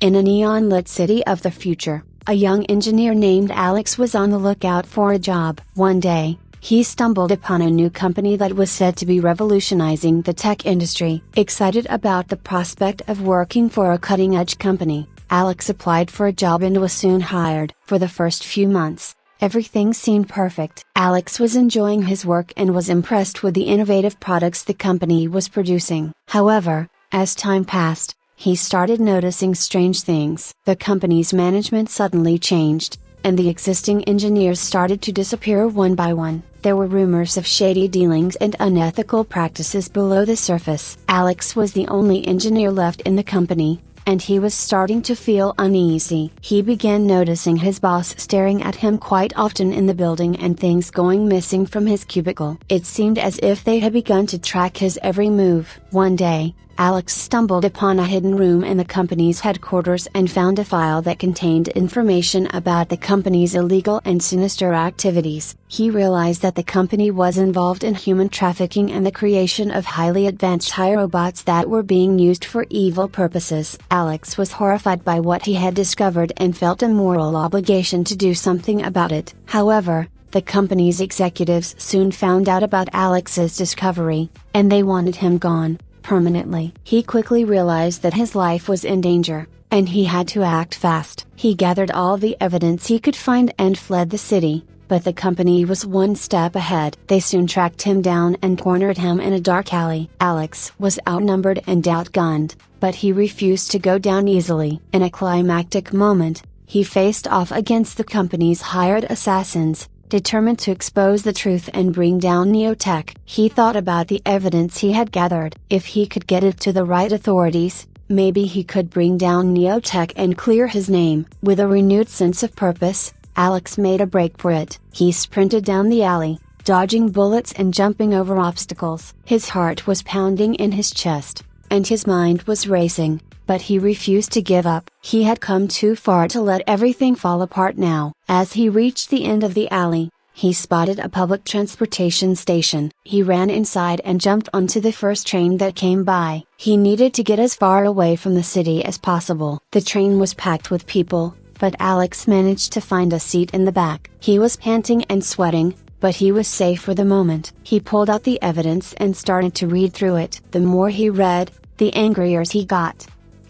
In a neon-lit city of the future, a young engineer named Alex was on the lookout for a job. One day, he stumbled upon a new company that was said to be revolutionizing the tech industry. Excited about the prospect of working for a cutting-edge company, Alex applied for a job and was soon hired. For the first few months, everything seemed perfect. Alex was enjoying his work and was impressed with the innovative products the company was producing. However, as time passed, he started noticing strange things. The company's management suddenly changed, and the existing engineers started to disappear one by one. There were rumors of shady dealings and unethical practices below the surface. Alex was the only engineer left in the company, and he was starting to feel uneasy. He began noticing his boss staring at him quite often in the building and things going missing from his cubicle. It seemed as if they had begun to track his every move. One day, Alex stumbled upon a hidden room in the company's headquarters and found a file that contained information about the company's illegal and sinister activities. He realized that the company was involved in human trafficking and the creation of highly advanced robots that were being used for evil purposes. Alex was horrified by what he had discovered and felt a moral obligation to do something about it. However, the company's executives soon found out about Alex's discovery, and they wanted him gone permanently. He quickly realized that his life was in danger, and he had to act fast. He gathered all the evidence he could find and fled the city, but the company was one step ahead. They soon tracked him down and cornered him in a dark alley. Alex was outnumbered and outgunned, but he refused to go down easily. In a climactic moment, he faced off against the company's hired assassins, determined to expose the truth and bring down Neotech. He thought about the evidence he had gathered. If he could get it to the right authorities, maybe he could bring down Neotech and clear his name. With a renewed sense of purpose, Alex made a break for it. He sprinted down the alley, dodging bullets and jumping over obstacles. His heart was pounding in his chest, and his mind was racing, but he refused to give up. He had come too far to let everything fall apart now. As he reached the end of the alley, he spotted a public transportation station. He ran inside and jumped onto the first train that came by. He needed to get as far away from the city as possible. The train was packed with people, but Alex managed to find a seat in the back. He was panting and sweating, but he was safe for the moment. He pulled out the evidence and started to read through it. The more he read, the angrier he got.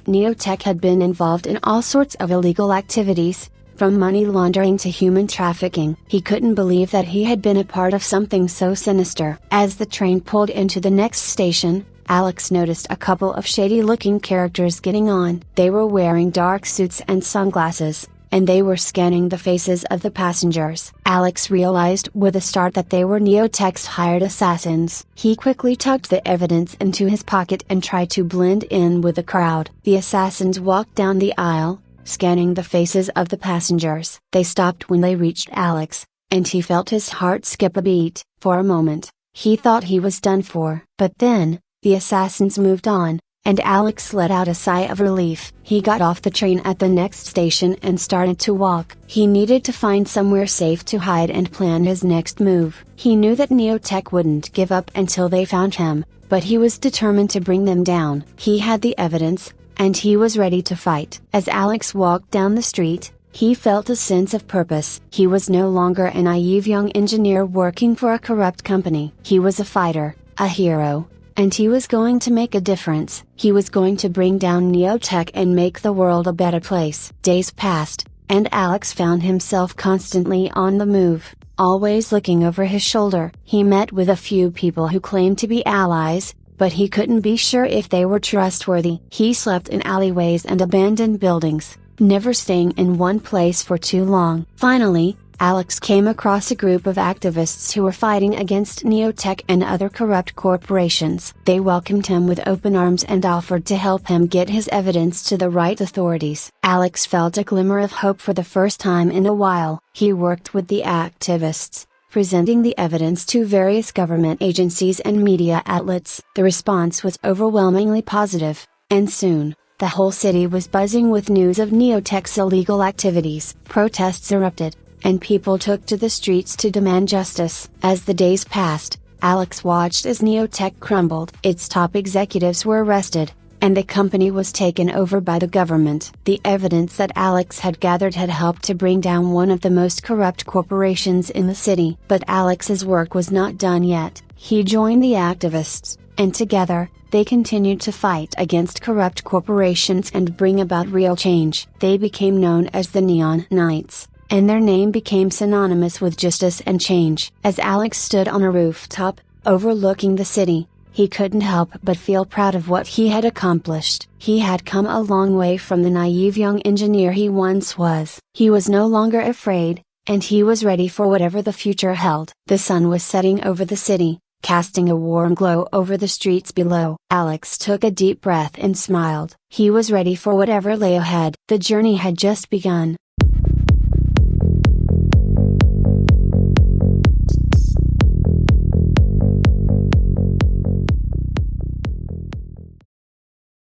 Neotech had been involved in all sorts of illegal activities, from money laundering to human trafficking. He couldn't believe that he had been a part of something so sinister. As the train pulled into the next station, Alex noticed a couple of shady-looking characters getting on. They were wearing dark suits and sunglasses, and they were scanning the faces of the passengers. Alex realized with a start that they were Neotech's hired assassins. He quickly tucked the evidence into his pocket and tried to blend in with the crowd. The assassins walked down the aisle, scanning the faces of the passengers. They stopped when they reached Alex, and he felt his heart skip a beat. For a moment, he thought he was done for. But then, the assassins moved on, and Alex let out a sigh of relief. He got off the train at the next station and started to walk. He needed to find somewhere safe to hide and plan his next move. He knew that Neotech wouldn't give up until they found him, but he was determined to bring them down. He had the evidence, and he was ready to fight. As Alex walked down the street, he felt a sense of purpose. He was no longer a naive young engineer working for a corrupt company. He was a fighter, a hero, and he was going to make a difference. He was going to bring down Neotech and make the world a better place. Days passed, and Alex found himself constantly on the move, always looking over his shoulder. He met with a few people who claimed to be allies, but he couldn't be sure if they were trustworthy. He slept in alleyways and abandoned buildings, never staying in one place for too long. Finally, Alex came across a group of activists who were fighting against Neotech and other corrupt corporations. They welcomed him with open arms and offered to help him get his evidence to the right authorities. Alex felt a glimmer of hope for the first time in a while. He worked with the activists, presenting the evidence to various government agencies and media outlets. The response was overwhelmingly positive, and soon, the whole city was buzzing with news of Neotech's illegal activities. Protests erupted, and people took to the streets to demand justice. As the days passed, Alex watched as Neotech crumbled. Its top executives were arrested, and the company was taken over by the government. The evidence that Alex had gathered had helped to bring down one of the most corrupt corporations in the city. But Alex's work was not done yet. He joined the activists, and together, they continued to fight against corrupt corporations and bring about real change. They became known as the Neon Knights, and their name became synonymous with justice and change. As Alex stood on a rooftop, overlooking the city, he couldn't help but feel proud of what he had accomplished. He had come a long way from the naive young engineer he once was. He was no longer afraid, and he was ready for whatever the future held. The sun was setting over the city, casting a warm glow over the streets below. Alex took a deep breath and smiled. He was ready for whatever lay ahead. The journey had just begun.